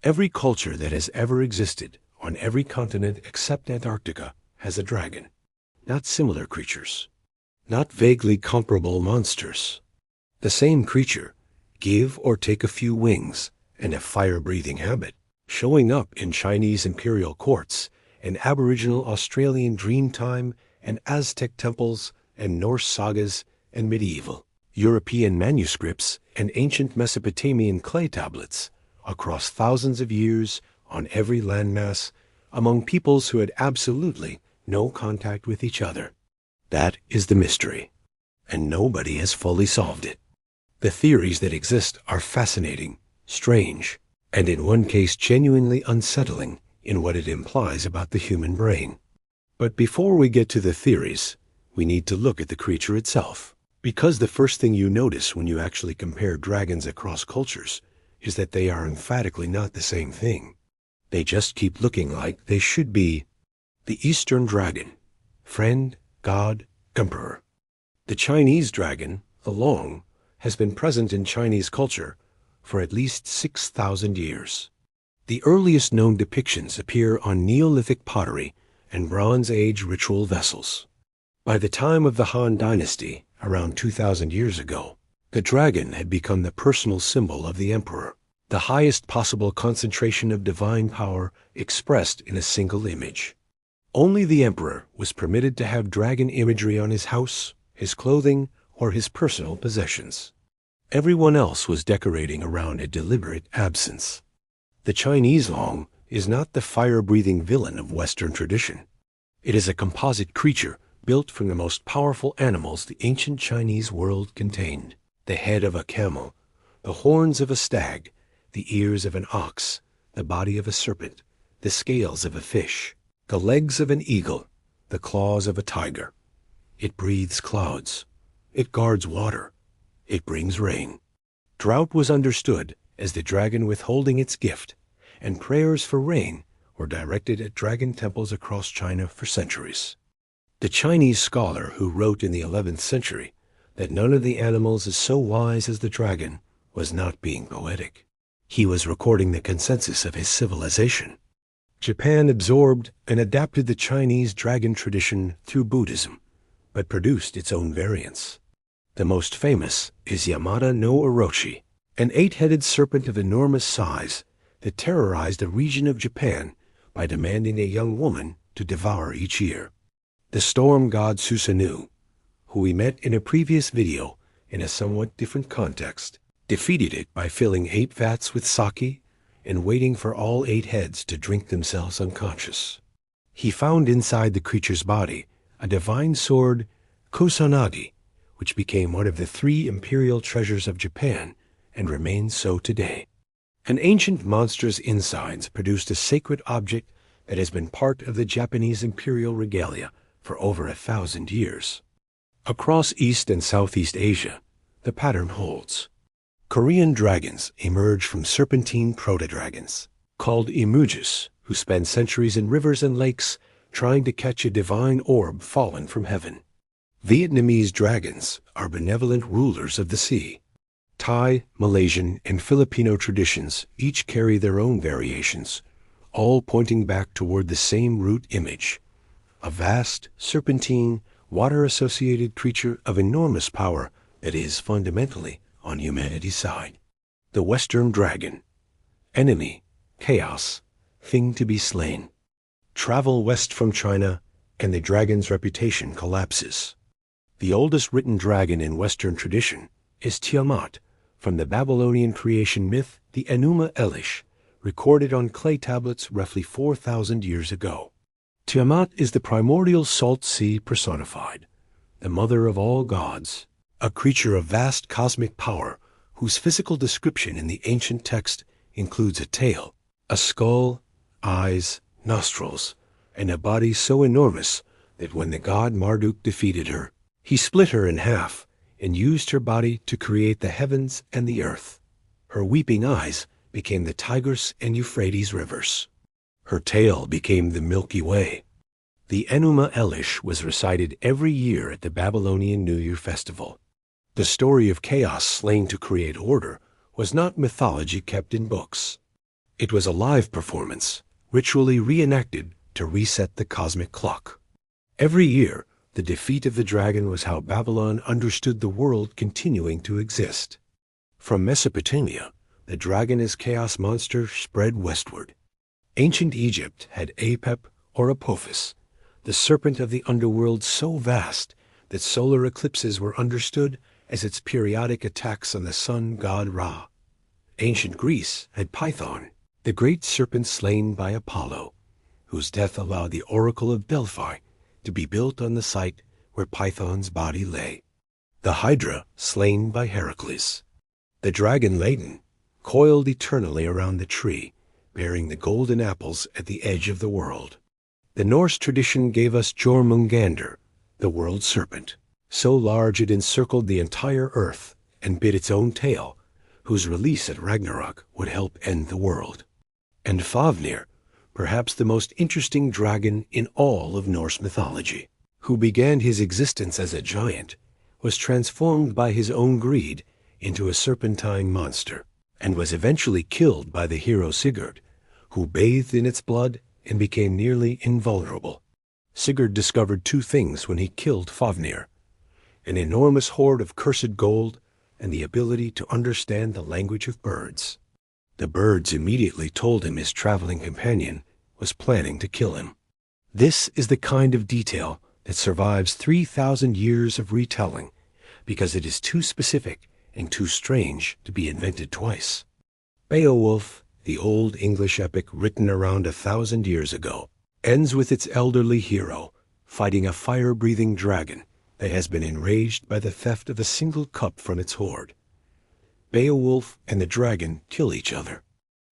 Every culture that has ever existed on every continent except Antarctica has a dragon. Not similar creatures. Not vaguely comparable monsters. The same creature, give or take a few wings and a fire-breathing habit, showing up in Chinese imperial courts and Aboriginal Australian Dreamtime and Aztec temples and Norse sagas and medieval European manuscripts and ancient Mesopotamian clay tablets across thousands of years on every landmass among peoples who had absolutely no contact with each other. That is the mystery, and nobody has fully solved it. The theories that exist are fascinating, strange, and in one case genuinely unsettling in what it implies about the human brain. But before we get to the theories, we need to look at the creature itself, because the first thing you notice when you actually compare dragons across cultures is that they are emphatically not the same thing. They just keep looking like they should be. The Eastern dragon, friend, god, emperor. The Chinese dragon, the long, has been present in Chinese culture for at least 6,000 years. The earliest known depictions appear on Neolithic pottery and Bronze Age ritual vessels. By the time of the Han Dynasty, around 2,000 years ago, the dragon had become the personal symbol of the emperor, the highest possible concentration of divine power expressed in a single image. Only the emperor was permitted to have dragon imagery on his house, his clothing, or his personal possessions. Everyone else was decorating around a deliberate absence. The Chinese long is not the fire-breathing villain of Western tradition. It is a composite creature built from the most powerful animals the ancient Chinese world contained: the head of a camel, the horns of a stag, the ears of an ox, the body of a serpent, the scales of a fish, the legs of an eagle, the claws of a tiger. It breathes clouds. It guards water. It brings rain. Drought was understood as the dragon withholding its gift, and prayers for rain were directed at dragon temples across China for centuries. The Chinese scholar who wrote in the 11th century that none of the animals is so wise as the dragon was not being poetic. He was recording the consensus of his civilization. Japan absorbed and adapted the Chinese dragon tradition through Buddhism, but produced its own variants. The most famous is Yamada no Orochi, an 8-headed serpent of enormous size that terrorized a region of Japan by demanding a young woman to devour each year. The storm god Susanoo, who we met in a previous video in a somewhat different context, defeated it by filling 8 vats with sake and waiting for all 8 heads to drink themselves unconscious. He found inside the creature's body a divine sword, Kusanagi, which became one of the 3 imperial treasures of Japan and remains so today. An ancient monster's insides produced a sacred object that has been part of the Japanese imperial regalia for over 1,000 years. Across East and Southeast Asia, the pattern holds. Korean dragons emerge from serpentine proto-dragons, called imujus, who spend centuries in rivers and lakes trying to catch a divine orb fallen from heaven. Vietnamese dragons are benevolent rulers of the sea. Thai, Malaysian, and Filipino traditions each carry their own variations, all pointing back toward the same root image: a vast, serpentine, water-associated creature of enormous power that is fundamentally on humanity's side. The Western dragon. Enemy, chaos, thing to be slain. Travel west from China, and the dragon's reputation collapses. The oldest written dragon in Western tradition is Tiamat, from the Babylonian creation myth, the Enuma Elish, recorded on clay tablets roughly 4,000 years ago. Tiamat is the primordial salt sea personified, the mother of all gods, a creature of vast cosmic power whose physical description in the ancient text includes a tail, a skull, eyes, nostrils, and a body so enormous that when the god Marduk defeated her, he split her in half and used her body to create the heavens and the earth. Her weeping eyes became the Tigris and Euphrates rivers. Her tail became the Milky Way. The Enuma Elish was recited every year at the Babylonian New Year festival. The story of chaos slain to create order was not mythology kept in books. It was a live performance, ritually reenacted to reset the cosmic clock. Every year, the defeat of the dragon was how Babylon understood the world continuing to exist. From Mesopotamia, the dragon as chaos monster spread westward. Ancient Egypt had Apep or Apophis, the serpent of the underworld so vast that solar eclipses were understood as its periodic attacks on the sun god Ra. Ancient Greece had Python, the great serpent slain by Apollo, whose death allowed the Oracle of Delphi to be built on the site where Python's body lay. The Hydra slain by Heracles. The dragon Ladon, coiled eternally around the tree, bearing the golden apples at the edge of the world. The Norse tradition gave us Jormungandr, the world serpent, so large it encircled the entire earth and bit its own tail, whose release at Ragnarok would help end the world. And Fafnir, perhaps the most interesting dragon in all of Norse mythology, who began his existence as a giant, was transformed by his own greed into a serpentine monster, and was eventually killed by the hero Sigurd, who bathed in its blood and became nearly invulnerable. Sigurd discovered two things when he killed Fafnir: an enormous hoard of cursed gold and the ability to understand the language of birds. The birds immediately told him his traveling companion was planning to kill him. This is the kind of detail that survives 3,000 years of retelling because it is too specific and too strange to be invented twice. Beowulf, the old English epic written around 1,000 years ago, ends with its elderly hero fighting a fire-breathing dragon that has been enraged by the theft of a single cup from its hoard. Beowulf and the dragon kill each other.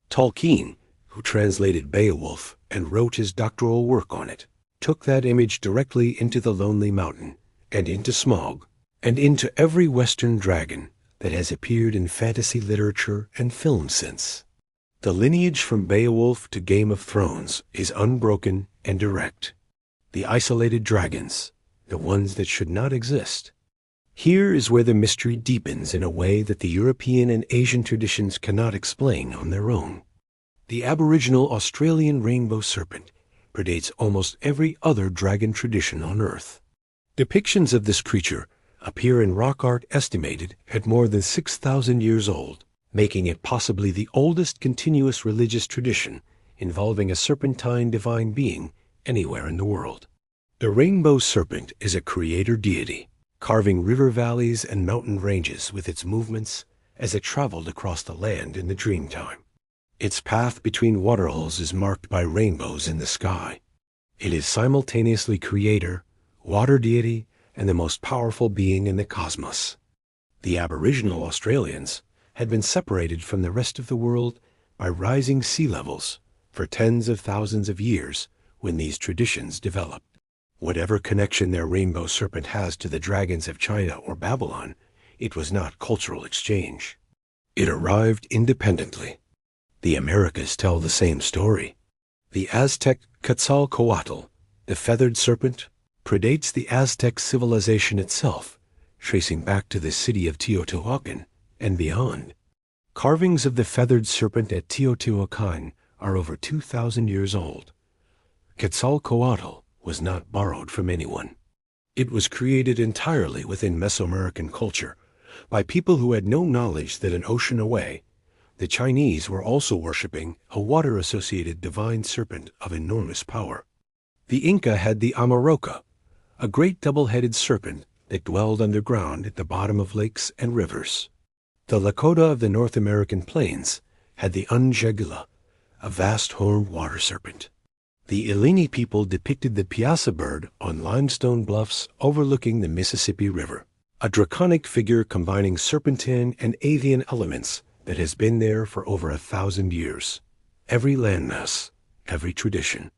Tolkien, who translated Beowulf and wrote his doctoral work on it, took that image directly into the Lonely Mountain, and into Smaug, and into every Western dragon that has appeared in fantasy literature and film since. The lineage from Beowulf to Game of Thrones is unbroken and direct. The isolated dragons, the ones that should not exist. Here is where the mystery deepens in a way that the European and Asian traditions cannot explain on their own. The Aboriginal Australian rainbow serpent predates almost every other dragon tradition on Earth. Depictions of this creature appear in rock art estimated at more than 6,000 years old, making it possibly the oldest continuous religious tradition involving a serpentine divine being anywhere in the world. The rainbow serpent is a creator deity, carving river valleys and mountain ranges with its movements as it traveled across the land in the dreamtime. Its path between waterholes is marked by rainbows in the sky. It is simultaneously creator, water deity, and the most powerful being in the cosmos. The Aboriginal Australians had been separated from the rest of the world by rising sea levels for tens of thousands of years when these traditions developed. Whatever connection their rainbow serpent has to the dragons of China or Babylon, it was not cultural exchange. It arrived independently. The Americas tell the same story. The Aztec Quetzalcoatl, the feathered serpent, predates the Aztec civilization itself, tracing back to the city of Teotihuacan and beyond. Carvings of the feathered serpent at Teotihuacan are over 2,000 years old. Quetzalcoatl was not borrowed from anyone. It was created entirely within Mesoamerican culture by people who had no knowledge that an ocean away, the Chinese were also worshipping a water-associated divine serpent of enormous power. The Inca had the Amaroca, a great double-headed serpent that dwelled underground at the bottom of lakes and rivers. The Lakota of the North American plains had the Unjegula, a vast horned water serpent. The Illini people depicted the Piasa bird on limestone bluffs overlooking the Mississippi River, a draconic figure combining serpentine and avian elements that has been there for over 1,000 years. Every landmass, every tradition.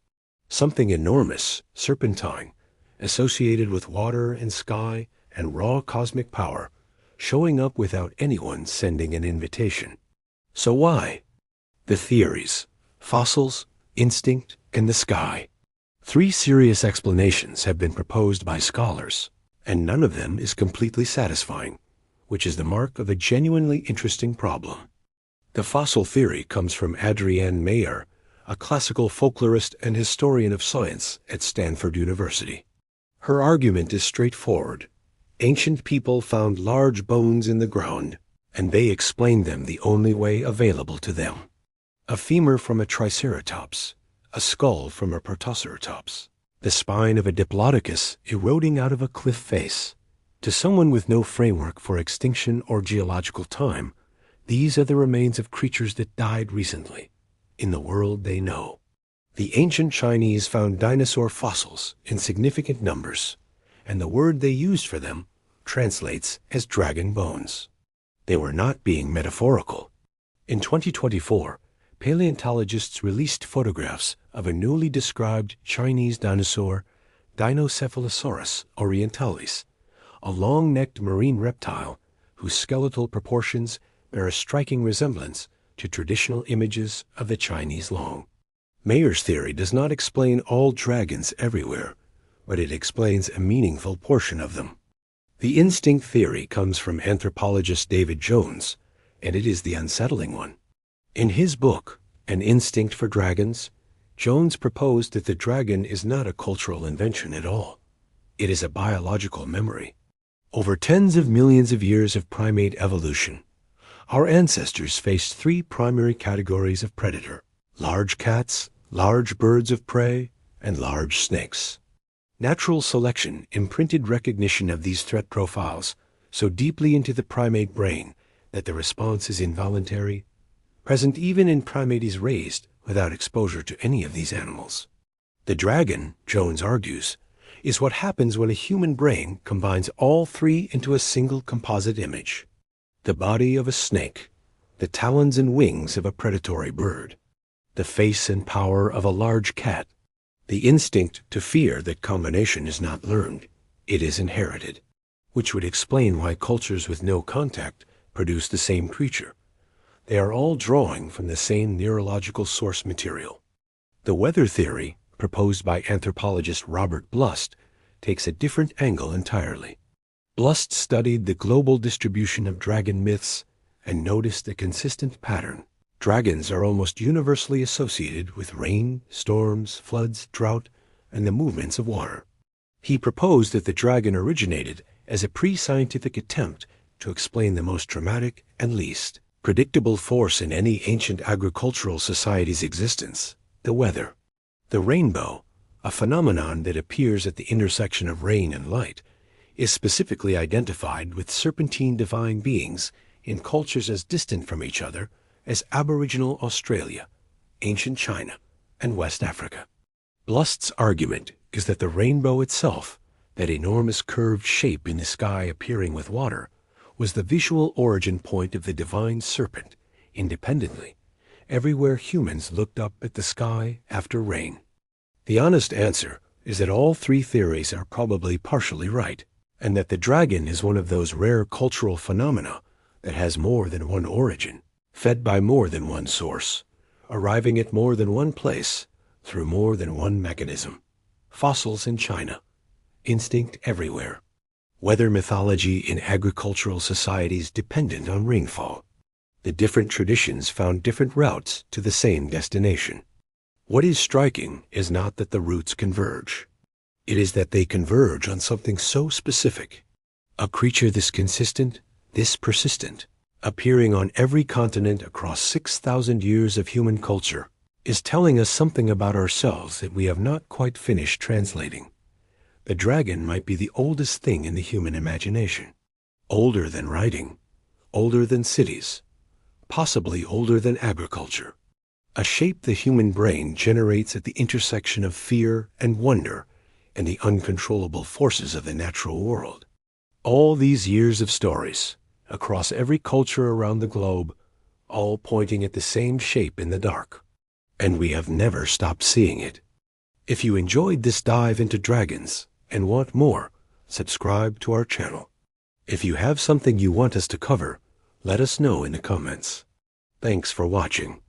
Something enormous, serpentine, associated with water and sky and raw cosmic power, showing up without anyone sending an invitation. So why? The theories: fossils, instinct, and the sky. 3 serious explanations have been proposed by scholars, and none of them is completely satisfying, which is the mark of a genuinely interesting problem. The fossil theory comes from Adrienne Mayer, a classical folklorist and historian of science at Stanford University. Her argument is straightforward. Ancient people found large bones in the ground, and they explained them the only way available to them. A femur from a triceratops, a skull from a protoceratops, the spine of a diplodocus eroding out of a cliff face. To someone with no framework for extinction or geological time, these are the remains of creatures that died recently, in the world they know. The ancient Chinese found dinosaur fossils in significant numbers, and the word they used for them translates as dragon bones. They were not being metaphorical. In 2024, paleontologists released photographs of a newly described Chinese dinosaur, Dinocephalosaurus orientalis, a long-necked marine reptile whose skeletal proportions bear a striking resemblance to traditional images of the Chinese long. Mayer's theory does not explain all dragons everywhere, but it explains a meaningful portion of them. The instinct theory comes from anthropologist David Jones, and it is the unsettling one. In his book, An Instinct for Dragons, Jones proposed that the dragon is not a cultural invention at all. It is a biological memory. Over tens of millions of years of primate evolution, our ancestors faced three primary categories of predator: large cats, large birds of prey, and large snakes. Natural selection imprinted recognition of these threat profiles so deeply into the primate brain that the response is involuntary, present even in primates raised without exposure to any of these animals. The dragon, Jones argues, is what happens when a human brain combines all three into a single composite image: the body of a snake, the talons and wings of a predatory bird, the face and power of a large cat. The instinct to fear that combination is not learned, it is inherited, which would explain why cultures with no contact produce the same creature. They are all drawing from the same neurological source material. The weather theory, proposed by anthropologist Robert Blust, takes a different angle entirely. Blust studied the global distribution of dragon myths and noticed a consistent pattern. Dragons are almost universally associated with rain, storms, floods, drought, and the movements of water. He proposed that the dragon originated as a pre-scientific attempt to explain the most dramatic and least predictable force in any ancient agricultural society's existence: the weather. The rainbow, a phenomenon that appears at the intersection of rain and light, is specifically identified with serpentine divine beings in cultures as distant from each other as Aboriginal Australia, ancient China, and West Africa. Blust's argument is that the rainbow itself, that enormous curved shape in the sky appearing with water, was the visual origin point of the divine serpent, independently, everywhere humans looked up at the sky after rain. The honest answer is that all three theories are probably partially right, and that the dragon is one of those rare cultural phenomena that has more than one origin, fed by more than one source, arriving at more than one place through more than one mechanism. Fossils in China, instinct everywhere, weather mythology in agricultural societies dependent on rainfall. The different traditions found different routes to the same destination. What is striking is not that the routes converge. It is that they converge on something so specific, a creature this consistent, this persistent, appearing on every continent across 6,000 years of human culture, is telling us something about ourselves that we have not quite finished translating. The dragon might be the oldest thing in the human imagination, older than writing, older than cities, possibly older than agriculture, a shape the human brain generates at the intersection of fear and wonder and the uncontrollable forces of the natural world. All these years of stories, across every culture around the globe, all pointing at the same shape in the dark, and we have never stopped seeing it. If you enjoyed this dive into dragons and want more, subscribe to our channel. If you have something you want us to cover, let us know in the comments. Thanks for watching.